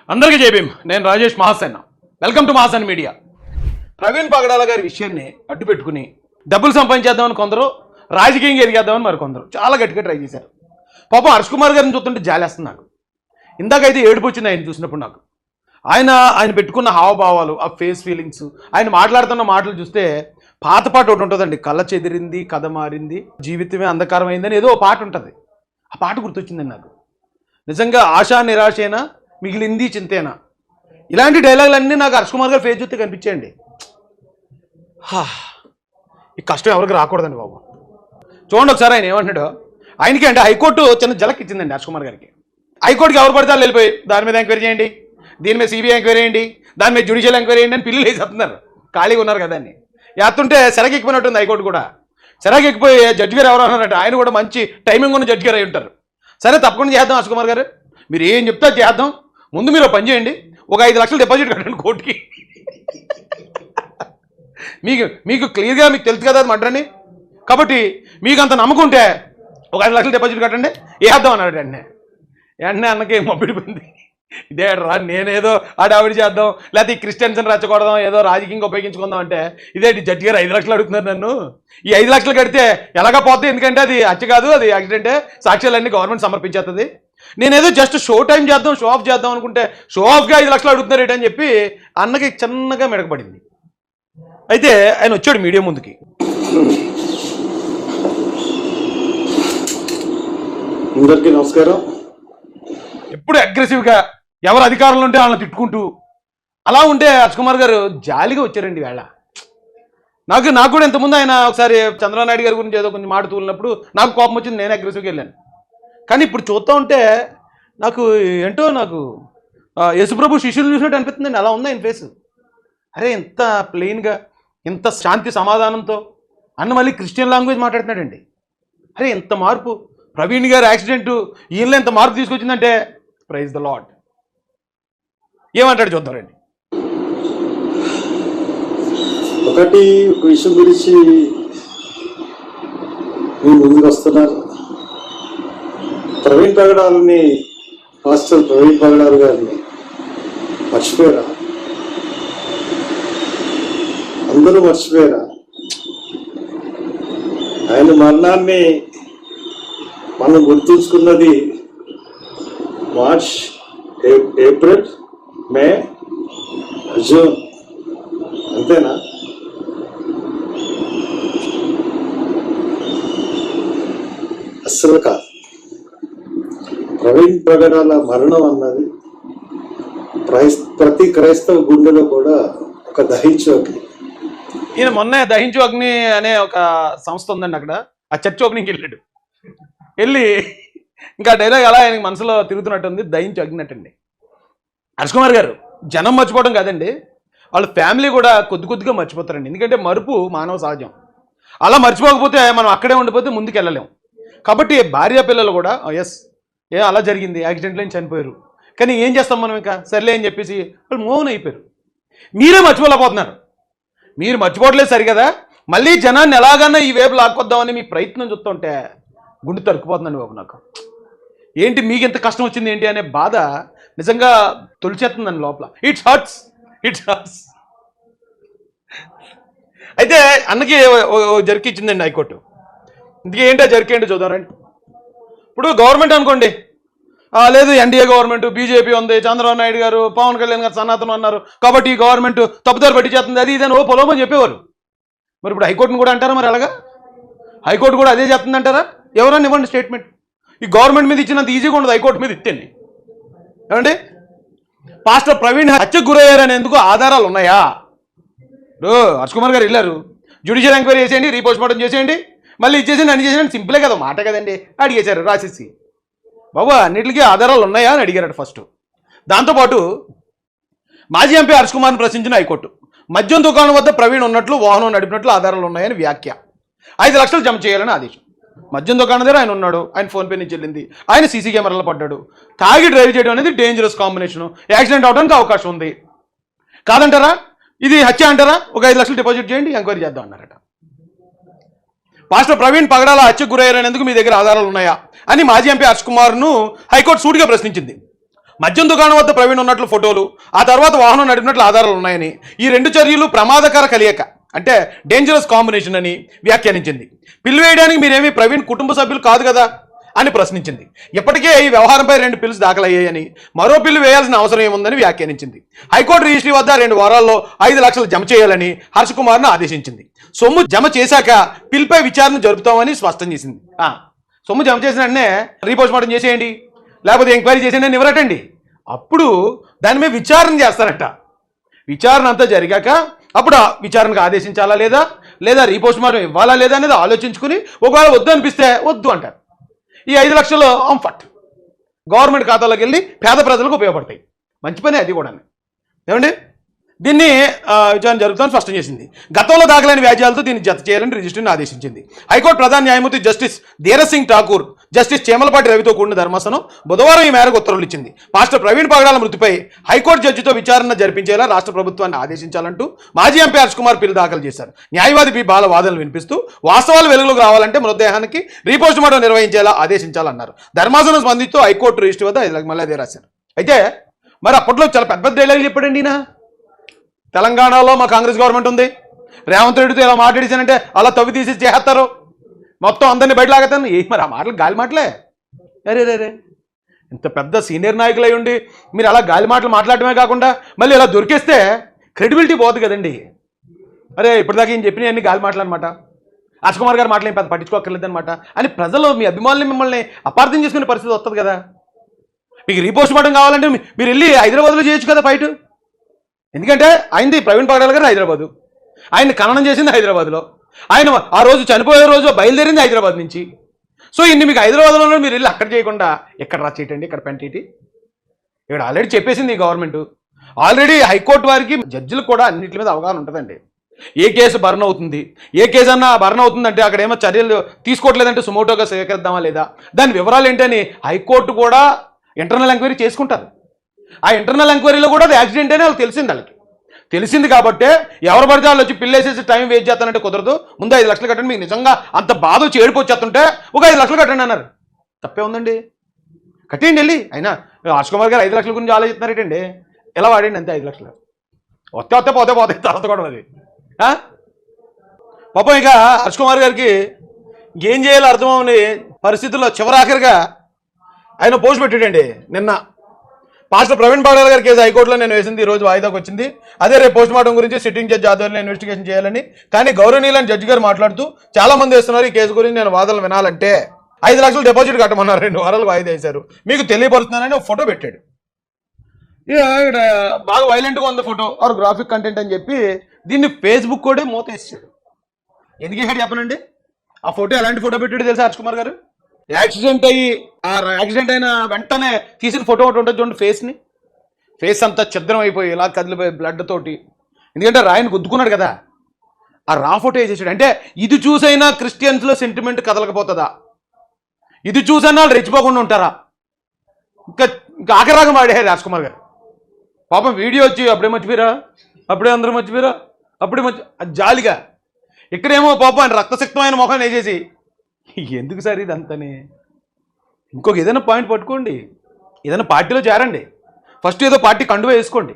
అందరికీ జై భీమ్. నేను Rajesh Mahasena. Welcome to Mahasena media. Praveen Pagadala గారి విషయాన్ని అడ్డు పెట్టుకుని డబ్బులు సంపాదించేద్దామని కొందరు, రాజకీయంగా ఎదిగేద్దామని మరి కొందరు చాలా గట్టిగా ట్రై చేశారు. పాపం హర్ష్ కుమార్ గారిని చూస్తుంటే జాలేస్తుంది నాకు. ఇందాకైతే ఏడుపు వచ్చింది ఆయన చూసినప్పుడు నాకు. ఆయన పెట్టుకున్న హావభావాలు, ఆ ఫేస్ ఫీలింగ్స్, ఆయన మాట్లాడుతున్న మాటలు చూస్తే పాత పాట ఒకటి ఉంటుందండి, కళ్ళ చెదిరింది కథ మారింది జీవితమే అంధకారమైందని ఏదో పాట ఉంటుంది. ఆ పాట గుర్తొచ్చిందండి నాకు. నిజంగా ఆశా నిరాశేనా మిగిలింది చింతేనా, ఇలాంటి డైలాగులన్నీ నాకు హర్ష్ కుమార్ గారు ఫేస్ చూస్తే కనిపించేయండి. ఈ కష్టం ఎవరికి రాకూడదండి బాబు. చూడండి ఒకసారి ఆయన ఏమంటున్నాడు. ఆయనకి అంటే హైకోర్టు చిన్న జలక్ ఇచ్చిందండి హర్ష్ కుమార్ గారికి. హైకోర్టుకి ఎవరు పడితే వెళ్ళిపోయి దాని మీద ఎంక్వైరీ చేయండి, దీని మీద సిబిఐ ఎంక్వైరీ చేయండి, దాని మీద జ్యుడిషియల్ ఎంక్వైరీ చేయండి అని పిల్లలు వేసేస్తున్నారు. ఖాళీగా ఉన్నారు కదా అని ఎత్తుంటే ఎక్కిపోయినట్టుంది హైకోర్టు కూడా. ఎక్కిపోయి జడ్జి గారు ఎవరు అన్నారంటే ఆయన కూడా మంచి టైమింగ్ ఉన్న జడ్జి గారు అయి ఉంటారు. సరే తప్పకుండా చేద్దాం హర్ష్ కుమార్ గారు, మీరు ఏం చెప్తే చేద్దాం, ముందు మీరు పని చేయండి, ఒక 5 లక్షలు డిపాజిట్ కట్టండి కోర్టుకి. మీకు క్లియర్గా మీకు తెలుసు కదా అది మడ్రని, కాబట్టి మీకు అంత నమ్మకం ఉంటే ఒక 5 లక్షలు డిపాజిట్ కట్టండి వేద్దాం అన్నాడు. వెంటనే అన్నకి మబ్బిడిపోయింది. ఇదే రా, నేనేదో ఆవిడ చేద్దాం, లేకపోతే ఈ క్రిస్టియన్స్ని రెచ్చగొడదాం, ఏదో రాజకీయంగా ఉపయోగించుకుందాం అంటే ఇదేంటి జడ్జి గారు 5 లక్షలు అడుగుతున్నారు నన్ను. ఈ 5 లక్షలు కడితే ఎలాగా పోతుంది, ఎందుకంటే అది హత్య కాదు, అది యాక్సిడెంటే, సాక్ష్యాలన్నీ గవర్నమెంట్ సమర్పించేస్తుంది. నేనేదో జస్ట్ షో టైం చేద్దాం, షో ఆఫ్ చేద్దాం అనుకుంటే షో ఆఫ్గా 5 లక్షలు అడుగుతున్నారు ఏంటని చెప్పి అన్నకి చిన్నగా మెడకపడింది. అయితే ఆయన వచ్చాడు మీడియా ముందుకి. అందరికీ నమస్కారం. ఎప్పుడు అగ్రెసివ్గా ఎవరు అధికారంలో ఉంటే వాళ్ళని తిట్టుకుంటూ అలా ఉంటే హర్ష్ కుమార్ గారు జాలిగా వచ్చారండి వేళ. నాకు కూడా ఇంతకుముందు ఆయన ఒకసారి చంద్రబాబు నాయుడు గారి గురించి ఏదో కొంచెం మాట తూలినప్పుడు నాకు కోపం వచ్చింది, నేను అగ్రెసివ్గా వెళ్ళాను. కానీ ఇప్పుడు చూస్తూ ఉంటే నాకు ఏంటో యేసుప్రభు శిష్యులు చూసినట్టు అనిపిస్తుందండి. అలా ఉంది ఆయన ఫేస్. అరే ఇంత ప్లెయిన్గా, ఇంత శాంతి సమాధానంతో అన్న మళ్ళీ క్రిస్టియన్ లాంగ్వేజ్ మాట్లాడుతున్నాడండి. అరే ఎంత మార్పు, ప్రవీణ్ గారు యాక్సిడెంట్ ఈయనలో ఎంత మార్పు తీసుకొచ్చిందంటే ప్రైజ్ ద లార్డ్. ఏమంటాడు చూద్దారండి. ఒక విషయం గురించి మీరు ముందుకు వస్తున్నారు. ప్రవీణ్ పగడాలని, మాస్టర్ ప్రవీణ్ పగడాలు గారిని మర్చిపోయారా? అందరూ మర్చిపోయారా? ఆయన మరణాన్ని మనం గుర్తుంచుకున్నది మార్చ్, ఏప్రిల్, మే, జూన్, అంతేనా? అస్సలు కాదు. ప్రవీణ్ పగడాల మరణం అన్నది ప్రతి క్రైస్తవ గుండెలో కూడా ఒక దహించు అగ్ని. ఈయన మొన్న దహించు అగ్ని అనే ఒక సంస్థ ఉందండి, అక్కడ ఆ చర్చ్ ఓపెనింగ్కి వెళ్ళి ఇంకా డైలాగ్ అలా ఆయనకి మనసులో తిరుగుతున్నట్టుంది, దహించు అగ్ని అటండి. హర్ష్ కుమార్ గారు జనం మర్చిపోవడం కాదండి, వాళ్ళ ఫ్యామిలీ కూడా కొద్దిగా మర్చిపోతారండి. ఎందుకంటే మరుపు మానవ సహజం. అలా మర్చిపోకపోతే మనం అక్కడే ఉండిపోతే ముందుకు వెళ్ళలేము. కాబట్టి భార్య పిల్లలు కూడా అలా జరిగింది, యాక్సిడెంట్లో చనిపోయారు, కానీ ఏం చేస్తాం మనం, ఇంకా సర్లే అని చెప్పేసి వాళ్ళు మోహన్ అయిపోయారు. మీరే మర్చిపోలేకపోతున్నారు. మీరు మర్చిపోవట్లేదు సరి కదా, మళ్ళీ జనాన్ని ఎలాగన్నా ఈ వైపు లాక్కొద్దామని మీ ప్రయత్నం చూస్తుంటే గుండె తరుక్కుపోతుందండి బాబు నాకు. ఏంటి మీకు ఎంత కష్టం వచ్చింది ఏంటి అనే బాధ నిజంగా తొలిచేస్తుందండి లోపల. It's hurts. అయితే అన్నకి జరిగి ఇచ్చిందండి హైకోర్టు. ఇందుకే ఏంటో జరికేంటో చూద్దారండి. ఇప్పుడు గవర్నమెంట్ అనుకోండి, లేదు ఎన్డీఏ గవర్నమెంట్, బీజేపీ ఉంది, చంద్రబాబు నాయుడు గారు, పవన్ కళ్యాణ్ గారు సనాతనం అన్నారు కాబట్టి ఈ గవర్నమెంట్ తప్పుదారి పట్టి చేస్తుంది, అది ఇదని పొలమని చెప్పేవారు. మరి ఇప్పుడు హైకోర్టును కూడా అంటారా? మరి అలాగా హైకోర్టు కూడా అదే చేస్తుంది అంటారా? ఎవరన్నా ఇవ్వండి స్టేట్మెంట్. ఈ గవర్నమెంట్ మీద ఇచ్చినంత ఈజీగా ఉండదు హైకోర్టు మీద ఇస్తేండి. ఏమండి, పాస్టర్ ప్రవీణ్ హత్యకు గురయ్యారనేందుకు ఆధారాలు ఉన్నాయా? హర్ష్ కుమార్ గారు వెళ్ళారు, జ్యుడిషియల్ ఎంక్వైరీ చేసేయండి, రీపోస్ట్ మార్టం చేసేయండి, మళ్ళీ ఇచ్చేసేయండి, అన్ని చేసేయండి, సింపులే కదా, మాట కదండి. అడిగేశారు రాసేసి, బాబు అన్నిటికీ ఆధారాలు ఉన్నాయా అని అడిగారట ఫస్ట్. దాంతోపాటు మాజీ ఎంపీ హర్ష్ కుమార్ని ప్రశ్నించిన హైకోర్టు, మద్యం దుకాణం వద్ద ప్రవీణ్ ఉన్నట్లు, వాహనం నడిపినట్లు ఆధారాలు ఉన్నాయని వ్యాఖ్య. 5 లక్షలు జమ చేయాలని ఆదేశం. మద్యం దుకాణం దగ్గర ఆయన ఉన్నాడు, ఆయన ఫోన్పే నుంచి వెళ్ళింది, ఆయన సీసీ కెమెరాలో పడ్డాడు. తాగి డ్రైవ్ చేయడం అనేది డేంజరస్ కాంబినేషను, యాక్సిడెంట్ అవడానికి అవకాశం ఉంది. కాదంటారా? ఇది హత్య అంటారా? ఒక 5 లక్షలు డిపాజిట్ చేయండి, ఎంక్వైరీ చేద్దాం అన్నారట. పాస్టర్ ప్రవీణ్ పగడాల హత్యకు గురయ్యారనేందుకు మీ దగ్గర ఆధారాలు ఉన్నాయా అని మాజీ ఎంపీ హర్ష్ కుమార్ను హైకోర్టు సూటిగా ప్రశ్నించింది. మద్యం దుకాణం వద్ద ప్రవీణ్ ఉన్నట్లు ఫోటోలు, ఆ తర్వాత వాహనం నడిపినట్లు ఆధారాలు ఉన్నాయని, ఈ రెండు చర్యలు ప్రమాదకర కలయిక, అంటే డేంజరస్ కాంబినేషన్ అని వ్యాఖ్యానించింది. పిల్లు వేయడానికి మీరేమీ ప్రవీణ్ కుటుంబ సభ్యులు కాదు కదా అని ప్రశ్నించింది. ఇప్పటికే ఈ వ్యవహారంపై 2 పిల్స్ దాఖలయ్యాయని, మరో పిల్లు వేయాల్సిన అవసరం ఏముందని వ్యాఖ్యానించింది. హైకోర్టు రిజిస్ట్రీ వద్ద 2 వారాల్లో 5 లక్షలు జమ చేయాలని హర్ష్ కుమార్ను ఆదేశించింది. సొమ్ము జమ చేశాక పిల్పై విచారణ జరుపుతామని స్పష్టం చేసింది. సొమ్ము జమ చేసిన వెంటనే రీపోస్ట్ మార్టం చేసేయండి, లేకపోతే ఎంక్వైరీ చేసేయండి అని ఇవ్వరటండి. అప్పుడు దాని మీద విచారణ చేస్తారట. విచారణ అంతా జరిగాక అప్పుడు ఆ విచారణకు ఆదేశించాలా లేదా రీపోస్ట్ మార్టం ఇవ్వాలా లేదా అనేది ఆలోచించుకుని ఒకవేళ వద్దు అనిపిస్తే వద్దు అంటారు. ఈ 5 లక్షలు అంఫట్ గవర్నమెంట్ ఖాతాలోకి వెళ్ళి పేద ప్రజలకు ఉపయోగపడతాయి. మంచి పని అది కూడా. ఏమండి, దీన్ని విచారణ జరుగుతుందని స్పష్టం చేసింది. గతంలో దాఖలైన వ్యాజ్యాలతో దీన్ని జత చేయాలని రిజిస్ట్రీని ఆదేశించింది. హైకోర్టు ప్రధాన న్యాయమూర్తి జస్టిస్ ధీరజ్ సింగ్ ఠాకూర్, జస్టిస్ చేమలపాటి రవితో కూడిన ధర్మాసనం బుధవారం ఈ మేరకు ఉత్తర్వులు ఇచ్చింది. పాస్టర్ ప్రవీణ్ పగడాల మృతిపై హైకోర్టు జడ్జితో విచారణ జరిపించేలా రాష్ట్ర ప్రభుత్వాన్ని ఆదేశించాలంటూ మాజీ ఎంపీ హర్ష్ కుమార్ పిల్ దాఖలు చేశారు. న్యాయవాది పి బాల వాదనలు వినిపిస్తూ వాస్తవాలు వెలుగులోకి రావాలంటే మృతదేహానికి రీపోస్ట్ మార్టం నిర్వహించేలా ఆదేశించాలన్నారు. ధర్మాసనం స్పందిస్తూ హైకోర్టు రిజిస్ట్రీ వద్ద మళ్ళీ అదే రాశారు. అయితే మరి అప్పట్లో చాలా పెద్ద డైలాగ్ చెప్పాడండి ఈయన. తెలంగాణలో మా కాంగ్రెస్ గవర్నమెంట్ ఉంది, రేవంత్ రెడ్డితో ఇలా మాట్లాడిచానంటే అలా తవ్వి తీసి చేస్తారు, మొత్తం అందరినీ బయటలాగతాను. మరి ఆ మాటలు గాలి మాటలే. అరే ఇంత పెద్ద సీనియర్ నాయకులు అయి ఉండి మీరు అలా గాలి మాటలు మాట్లాడటమే కాకుండా మళ్ళీ ఇలా దొరికేస్తే క్రెడిబిలిటీ పోదు కదండి. అరే ఇప్పటిదాకా ఏం చెప్పినా అన్ని గాలి మాటలు అనమాట, హర్ష్ కుమార్ గారు మాటలు ఏం పెద్ద పట్టించుకోక్కర్లేదనమాట అని ప్రజలు మీ అభిమానులు మిమ్మల్ని అపార్థం చేసుకునే పరిస్థితి వస్తుంది కదా. మీకు రీపోస్ట్ మార్టం కావాలంటే మీరు వెళ్ళి హైదరాబాద్లో చేయొచ్చు కదా ఫైట్. ఎందుకంటే ఆయనది ప్రవీణ్ పగడాల గారు హైదరాబాదు, ఆయన ఖననం చేసింది హైదరాబాద్లో, ఆయన ఆ రోజు చనిపోయే రోజు బయలుదేరింది హైదరాబాద్ నుంచి. సో ఇన్ని మీకు హైదరాబాద్లో మీరు వెళ్ళి అక్కడ చేయకుండా ఎక్కడ రా చేయటండి, ఇక్కడ పెంటేటి. ఇక్కడ ఆల్రెడీ చెప్పేసింది ఈ గవర్నమెంట్. ఆల్రెడీ హైకోర్టు వారికి జడ్జిలకు కూడా అన్నింటి మీద అవగాహన ఉంటుందండి. ఏ కేసు బర్న్ అవుతుంది, ఏ కేసు అన్నా బర్న్ అవుతుందంటే అక్కడ ఏమో చర్యలు తీసుకోవట్లేదంటే సుమోటోగా స్వీకరిద్దామా లేదా, దాని వివరాలు ఏంటని హైకోర్టు కూడా ఇంటర్నల్ ఎంక్వైరీ చేసుకుంటారు. ఆ ఇంటర్నల్ ఎంక్వైరీలో కూడా అది యాక్సిడెంట్ అని వాళ్ళకి తెలిసింది కాబట్టి ఎవరు పడితే వాళ్ళు వచ్చి పిల్లేసేసి టైం వేస్ట్ చేస్తానంటే కుదరదు. ముందు 5 లక్షలు కట్టండి, మీకు నిజంగా అంత బాధ చేడిపోచేస్తుంటే ఒక 5 లక్షలు కట్టండి అన్నారు. తప్పే ఉందండి, కట్టేయండి వెళ్ళి. అయినా హర్ష్ కుమార్ గారు 5 లక్షల గురించి ఆలోచిస్తున్నారేటండి, ఎలా వాడండి అంతే 5 లక్షలు వస్తే పోతే తర్వాత కూడా అది పాపం. ఇక హర్ష్ కుమార్ గారికి ఏం చేయాలో అర్థమవని పరిస్థితుల్లో చివరాఖరిగా ఆయన పోస్ట్ పెట్టాడండి నిన్న. పాస్టర్ ప్రవీణ్ పగడాల గారి కేసు హైకోర్టులో నేను వేసింది, ఈరోజు వాయిదాకు వచ్చింది. అదే రేపు పోస్ట్ మార్టం గురించి సిట్టింగ్ జడ్జి ఆధ్వర్యంలో ఇన్వెస్టిగేషన్ చేయాలని. కానీ గౌరవనీయులని జడ్జి గారు మాట్లాడుతూ చాలా మంది వేస్తున్నారు ఈ కేసు గురించి నేను వాదనలు వినాలంటే 5 లక్షలు డిపాజిట్ కట్టమన్నారు. 2 వారాలకు వాయిదా వేశారు, మీకు తెలియపరుస్తున్నానని ఒక ఫోటో పెట్టాడు. ఇక్కడ బాగా వైలెంట్గా ఉంది ఫోటో ఆర్ గ్రాఫిక్ కంటెంట్ అని చెప్పి దీన్ని ఫేస్బుక్ కూడా మూతేసాడు. ఎందుకు వేసాడు చెప్పనండి. ఆ ఫోటో ఎలాంటి ఫోటో పెట్టాడు తెలుసా హర్ష్ కుమార్ గారు? యాక్సిడెంట్ అయిన వెంటనే తీసిన ఫోటో ఒకటి ఉంటుంది చూడండి, ఫేస్ అంతా ఛిద్రం అయిపోయి ఇలా కదిలిపోయి బ్లడ్ తోటి. ఎందుకంటే రాయిని గుద్దుకున్నాడు కదా, ఆ రా ఫోటో వేసేసాడు. అంటే ఇది చూసైనా క్రిస్టియన్స్లో సెంటిమెంట్ కదలకపోతుందా? ఇది చూసైనా వాళ్ళు రెచ్చిపోకుండా ఉంటారా? ఇంకా ఆఖరాగం వాడారు రాజ్ కుమార్ గారు. పాపం వీడియో వచ్చి అప్పుడే మర్చిపోయారా, అప్పుడే అందరూ మర్చిపోయారా, అది జాలిగా. ఇక్కడేమో పాపం ఆయన రక్తశక్తమైన ముఖాన్ని వేసేసి ఎందుకు సార్ ఇదంతనే. ఇంకొక ఏదైనా పాయింట్ పట్టుకోండి, ఏదైనా పార్టీలో చేరండి. ఫస్ట్ ఏదో పార్టీ కండువా వేసుకోండి.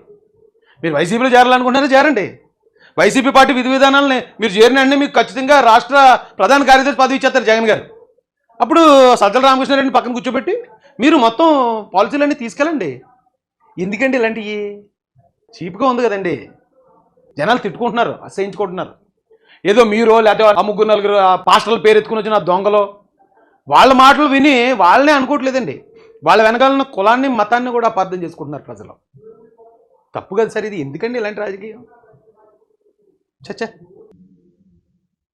మీరు వైసీపీలో చేరాలనుకుంటున్నారా చేరండి. వైసీపీ పార్టీ విధి విధానాలని మీరు చేరినండి మీకు ఖచ్చితంగా రాష్ట్ర ప్రధాన కార్యదర్శి పదవి ఇచ్చేస్తారు జగన్ గారు. అప్పుడు సజ్జల రామకృష్ణారెడ్డిని పక్కన కూర్చోబెట్టి మీరు మొత్తం పాలసీలన్నీ తీసుకెళ్ళండి. ఎందుకండి ఇలాంటివి? చీప్గా ఉంది కదండి. జనాలు తిట్టుకుంటున్నారు, అసహించుకుంటున్నారు. ఏదో మీరు లేకపోతే ఆ 3-4 పాస్టర్ల పేరు ఎత్తుకుని వచ్చిన దొంగలో వాళ్ళ మాటలు విని వాళ్ళనే అనుకోవట్లేదండి. వాళ్ళ వెనకాలన్న కులాన్ని మతాన్ని కూడా అపార్థం చేసుకుంటున్నారు ప్రజలు. తప్పు కదా సార్ ఇది. ఎందుకండి ఇలాంటి రాజకీయం? చచ్చా.